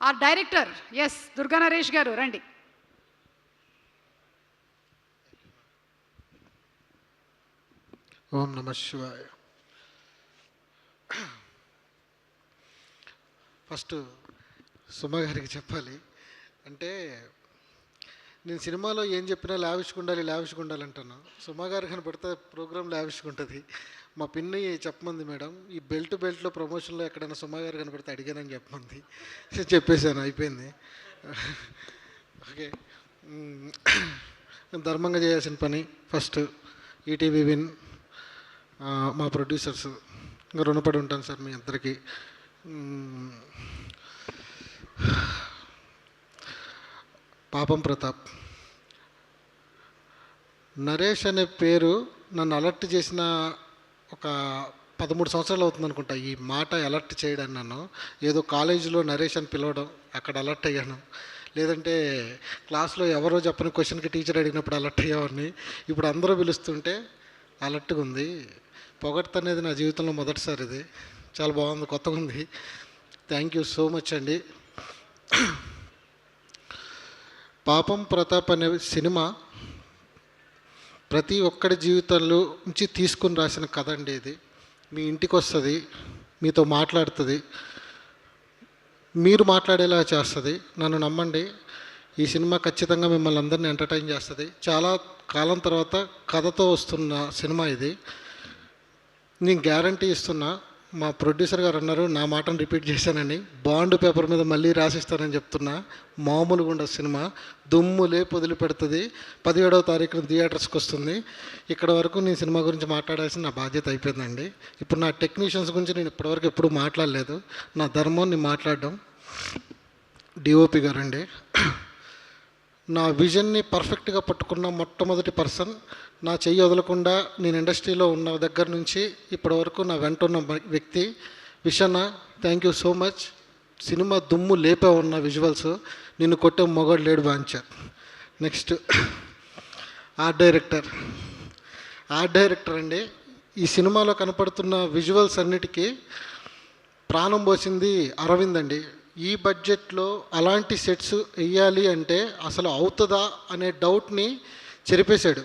ఆ director yes Durga Naresh గారు రండి. ఓం నమ శివాయ. ఫస్ట్ సుమ గారికి చెప్పాలి. అంటే నేను సినిమాలో ఏం చెప్పినా లావిష్గా ఉండాలి అంటాను. సుమ గారు కనపడితే ప్రోగ్రామ్ లావిష్గా ఉంటుంది. మా పిన్ని చెప్పమంది, మేడం ఈ బెల్ట్లో ప్రమోషన్లో ఎక్కడైనా సుమ గారు కనపడితే అడిగానని చెప్పమంది. చెప్పేశాను, అయిపోయింది. ఓకే, ధర్మంగా చేయాల్సిన పని ఫస్ట్ ఈటీవీ విన్, మా ప్రొడ్యూసర్స్, ఇంకా రుణపడి ఉంటాను సార్ మీ అందరికీ. పాపం ప్రతాప్, నరేష్ అనే పేరు నన్ను అలర్ట్ చేసిన ఒక 13 సంవత్సరాలు అవుతుంది అనుకుంటా ఈ మాట అలర్ట్ చేయడానికి. నన్ను ఏదో కాలేజీలో నరేష్ అని పిలవడం, అక్కడ అలర్ట్ అయ్యాను. లేదంటే క్లాస్లో ఎవరో చెప్పని క్వశ్చన్కి టీచర్ అడిగినప్పుడు అలర్ట్ అయ్యేవాడిని. ఇప్పుడు అందరూ పిలుస్తుంటే అలర్ట్గా ఉంది. పొగడ్త అనేది నా జీవితంలో మొదటిసారి, ఇది చాలా బాగుంది, కొత్తగా ఉంది. థ్యాంక్ యూ సో మచ్ అండి. పాపం ప్రతాప్ అనే సినిమా ప్రతి ఒక్కడి జీవితంలో నుంచి తీసుకుని రాసిన కథ అండి. ఇది మీ ఇంటికి వస్తుంది, మీతో మాట్లాడుతుంది, మీరు మాట్లాడేలా చేస్తుంది. నన్ను నమ్మండి, ఈ సినిమా ఖచ్చితంగా మిమ్మల్ని అందరినీ ఎంటర్టైన్ చేస్తుంది. చాలా కాలం తర్వాత కథతో వస్తున్న సినిమా ఇది. నేను గ్యారంటీ ఇస్తున్నా. మా ప్రొడ్యూసర్ గారు అన్నారు, నా మాటను రిపీట్ చేశానని, బాండ్ పేపర్ మీద మళ్ళీ రాసిస్తానని చెప్తున్నా. మామూలుగా ఉండదు సినిమా, దుమ్ములే పొదిలి పెడుతుంది. 17వ తారీఖున థియేటర్స్కి వస్తుంది. ఇక్కడ వరకు నేను సినిమా గురించి మాట్లాడాల్సిన నా బాధ్యత అయిపోయిందండి. ఇప్పుడు నా టెక్నీషియన్స్ గురించి నేను ఇప్పటివరకు ఎప్పుడూ మాట్లాడలేదు. నా ధర్మం నేను మాట్లాడడం. డిఓపి గారండి, నా విజన్ని పర్ఫెక్ట్గా పట్టుకున్న మొట్టమొదటి పర్సన్. నా చెయ్యి వదలకుండా నేను ఇండస్ట్రీలో ఉన్న దగ్గర నుంచి ఇప్పటి వరకు నా వెంట ఉన్న వ్యక్తి విషన్న. Thank you so much. Cinema దుమ్ము లేపే ఉన్న విజువల్స్, నిన్ను కొట్టే మొగడు లేడు బాంచా. నెక్స్ట్ ఆర్ట్ డైరెక్టర్ అండి. ఈ సినిమాలో కనపడుతున్న విజువల్స్ అన్నిటికీ ప్రాణం పోసింది అరవింద్ అండి. ఈ బడ్జెట్లో అలాంటి సెట్స్ వేయాలి అంటే అసలు అవుతుందా అనే డౌట్ని చెరిపేశాడు.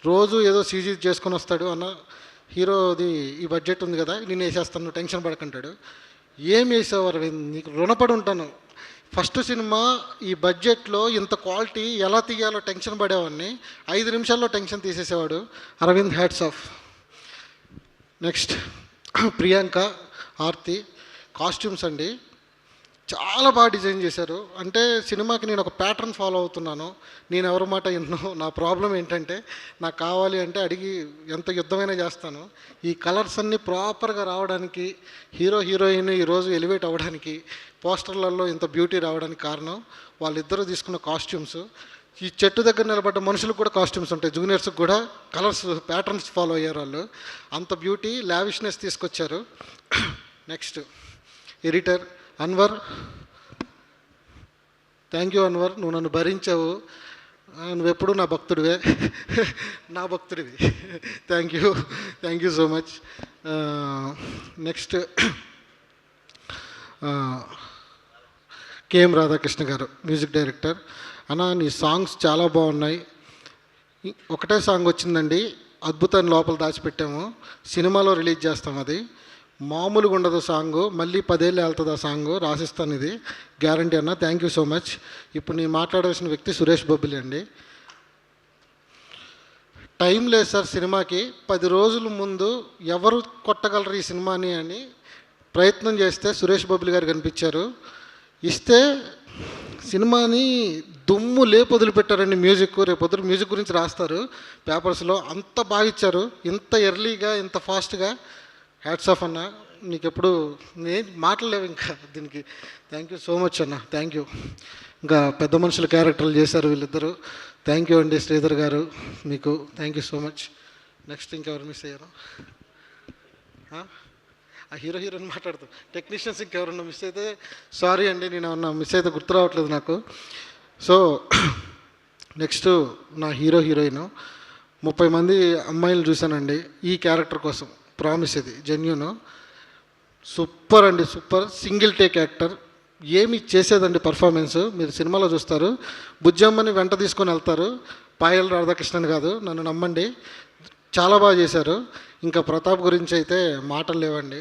రోజు ఏదో సీజీ చేసుకొని వస్తాడు, అన్న హీరోది ఈ బడ్జెట్ ఉంది కదా నేను వేసేస్తాను, టెన్షన్ పడకంటాడు. ఏం వేసావు అరవింద్, నీకు రుణపడి ఉంటాను. ఫస్ట్ సినిమా ఈ బడ్జెట్లో ఇంత క్వాలిటీ ఎలా తీయాలో టెన్షన్ పడేవాడిని, 5 నిమిషాల్లో టెన్షన్ తీసేసేవాడు Aravind. Hats off. Next Priyanka, Aarti, costumes అండి చాలా బాగా డిజైన్ చేశారు. అంటే సినిమాకి నేను ఒక ప్యాటర్న్ ఫాలో అవుతున్నాను. నేను ఎవరి మాట ఎన్నో. నా ప్రాబ్లం ఏంటంటే నాకు కావాలి అంటే అడిగి ఎంత యుద్ధమైనా చేస్తాను. ఈ కలర్స్ అన్నీ ప్రాపర్గా రావడానికి, హీరోయిన్ ఈరోజు ఎలివేట్ అవ్వడానికి, పోస్టర్లలో ఇంత బ్యూటీ రావడానికి కారణం వాళ్ళిద్దరూ తీసుకున్న కాస్ట్యూమ్స్. ఈ చెట్టు దగ్గర నిలబడ్డ మనుషులకు కూడా కాస్ట్యూమ్స్ ఉంటాయి, జూనియర్స్కి కూడా కలర్స్ ప్యాటర్న్స్ ఫాలో అయ్యారు వాళ్ళు. అంత బ్యూటీ లావిష్నెస్ తీసుకొచ్చారు. Next editor Anwar. Thank you Anwar, నువ్వు నన్ను భరించావు. నువ్వెప్పుడు నా భక్తుడివే, నా భక్తుడివి. Thank you so much. Next KM Radhakrishna garu, music director. అన్న నీ సాంగ్స్ చాలా బాగున్నాయి. ఒకటే సాంగ్ వచ్చిందండి, అద్భుతాన్ని లోపల దాచిపెట్టాము, సినిమాలో రిలీజ్ చేస్తాం. అది మామూలుగా ఉండదు సాంగు, మళ్ళీ 10 ఏళ్ళు వెళ్తుంది ఆ సాంగు. రాసిస్తాను, ఇది గ్యారంటీ అన్న. Thank you so much. ఇప్పుడు నేను మాట్లాడాల్సిన వ్యక్తి సురేష్ బొబ్బిలి అండి. టైం లేదు సార్ సినిమాకి. 10 రోజుల ముందు ఎవరు కొట్టగలరు ఈ సినిమాని అని ప్రయత్నం చేస్తే సురేష్ బొబ్బిలి గారు కనిపించారు. ఇస్తే సినిమాని దుమ్ము వదిలిపెట్టారండి. రేపొద్దు మ్యూజిక్ గురించి రాస్తారు పేపర్స్లో, అంత బాగా ఇచ్చారు. ఇంత ఎర్లీగా, ఇంత ఫాస్ట్గా. హ్యాట్స్ ఆఫ్ అన్న, నీకు ఎప్పుడు నేను మాట్లాడలేవు ఇంకా దీనికి. థ్యాంక్ యూ సో మచ్ అన్న, థ్యాంక్ యూ. ఇంకా పెద్ద మనుషుల క్యారెక్టర్లు చేశారు వీళ్ళిద్దరూ. థ్యాంక్ యూ అండి శ్రీధర్ గారు, మీకు thank you so much. Next ఇంకెవరు మిస్ అయ్యారు? ఆ హీరోయిన్ మాట్లాడుతూ టెక్నీషియన్స్ ఇంకెవరన్నా మిస్ అయితే సారీ అండి, నేను ఏమన్నా మిస్ అయితే గుర్తు రావట్లేదు నాకు. సో నెక్స్ట్ నా హీరోయిన్ 30 మంది అమ్మాయిలు చూశానండి ఈ క్యారెక్టర్ కోసం. ప్రామిస్, ఇది జెన్యూన్. సూపర్ అండి, సూపర్. సింగిల్ టేక్ యాక్టర్, ఏమి చేసేదండి పర్ఫార్మెన్స్. మీరు సినిమాలో చూస్తారు, బుజ్జమ్మని వెంట తీసుకొని వెళ్తారు, పాయల్ రాధాకృష్ణన్ కాదు, నన్ను నమ్మండి. చాలా బాగా చేశారు. ఇంకా ప్రతాప్ గురించి అయితే మాటలు లేవండి.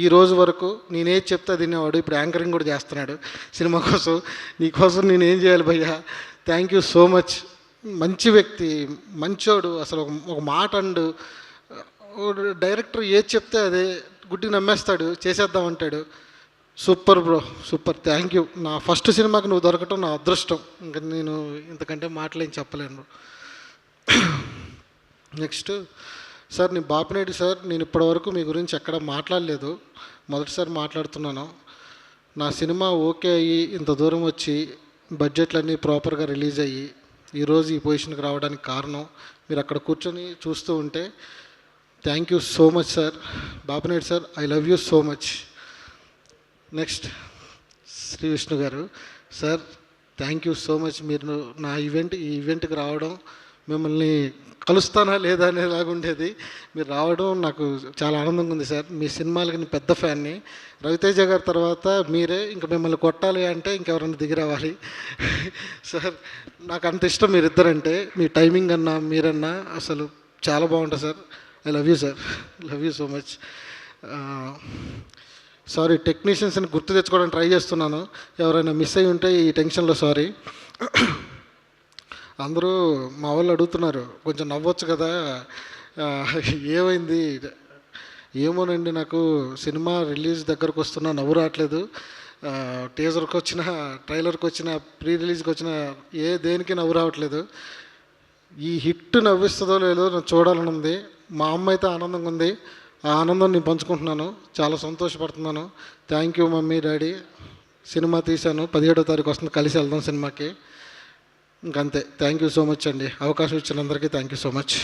ఈ రోజు వరకు నేనేది చెప్తే తినేవాడు, ఇప్పుడు యాంకరింగ్ కూడా చేస్తున్నాడు సినిమా కోసం. నీకోసం నేనేం చేయాలి భయ్యా, థ్యాంక్ యూ సో మచ్. మంచి వ్యక్తి, మంచోడు, అసలు ఒక మాట అండు. డైరెక్టర్ ఏది చెప్తే అదే గుడ్డి నమ్మేస్తాడు, చేసేద్దామంటాడు. Super bro, super, thank you. నా ఫస్ట్ సినిమాకి నువ్వు దొరకటం నా అదృష్టం. ఇంకా నేను ఇంతకంటే మాటలేం చెప్పలేను. నెక్స్ట్ సార్, నీ బాపినేటి సార్, నేను ఇప్పటివరకు మీ గురించి ఎక్కడ మాట్లాడలేదు, మొదటిసారి మాట్లాడుతున్నాను. నా సినిమా ఓకే అయ్యి ఇంత దూరం వచ్చి బడ్జెట్లన్నీ ప్రాపర్గా రిలీజ్ అయ్యి ఈరోజు ఈ పొజిషన్కి రావడానికి కారణం మీరు అక్కడ కూర్చొని చూస్తూ ఉంటే. Thank you so much sir. Bapineti sir, I love you so much. Next Shri Vishnu garu sir, thank you so much. మీరు నా ఈ ఈవెంట్కి రావడం, మిమ్మల్ని కలుస్తానా లేదా అనేలాగా ఉండేది, మీరు రావడం నాకు చాలా ఆనందంగా ఉంది సార్. మీ సినిమాలకి నేను పెద్ద ఫ్యాన్ని. రవితేజ గారి తర్వాత మీరే, ఇంకా మిమ్మల్ని కొట్టాలి అంటే ఇంకెవరన్నా దిగి రావాలి సార్. నాకు అంత ఇష్టం మీరిద్దరంటే, మీ టైమింగ్ అన్నా మీరన్నా అసలు చాలా బాగుంటుంది sir. I love you sir, love you so much. Sorry, టెక్నీషియన్స్ని గుర్తు తెచ్చుకోవడానికి ట్రై చేస్తున్నాను, ఎవరైనా మిస్ అయ్యి ఉంటే ఈ టెన్షన్లో సారీ. అందరూ మా వాళ్ళు అడుగుతున్నారు, కొంచెం నవ్వచ్చు కదా, ఏమైంది ఏమోనండి, నాకు సినిమా రిలీజ్ దగ్గరకు వస్తున్నా నవ్వు రావట్లేదు. టీజర్కి వచ్చిన, ట్రైలర్కి వచ్చిన, ప్రీ రిలీజ్కి వచ్చిన దేనికి నవ్వు రావట్లేదు. ఈ హిట్ నవ్విస్తుందో లేదో నాకు చూడాలని ఉంది. మా అమ్మ అయితే ఆనందంగా ఉంది, ఆ ఆనందం నేను పంచుకుంటున్నాను, చాలా సంతోషపడుతున్నాను. Thank you mummy daddy. Cinema తీశాను, 17వ తారీఖు వస్తుంది, కలిసి వెళ్దాం సినిమాకి. ఇంకంతే. థ్యాంక్ యూ సో మచ్ అండి, అవకాశం ఇచ్చినందరికీ థ్యాంక్ యూ సో మచ్.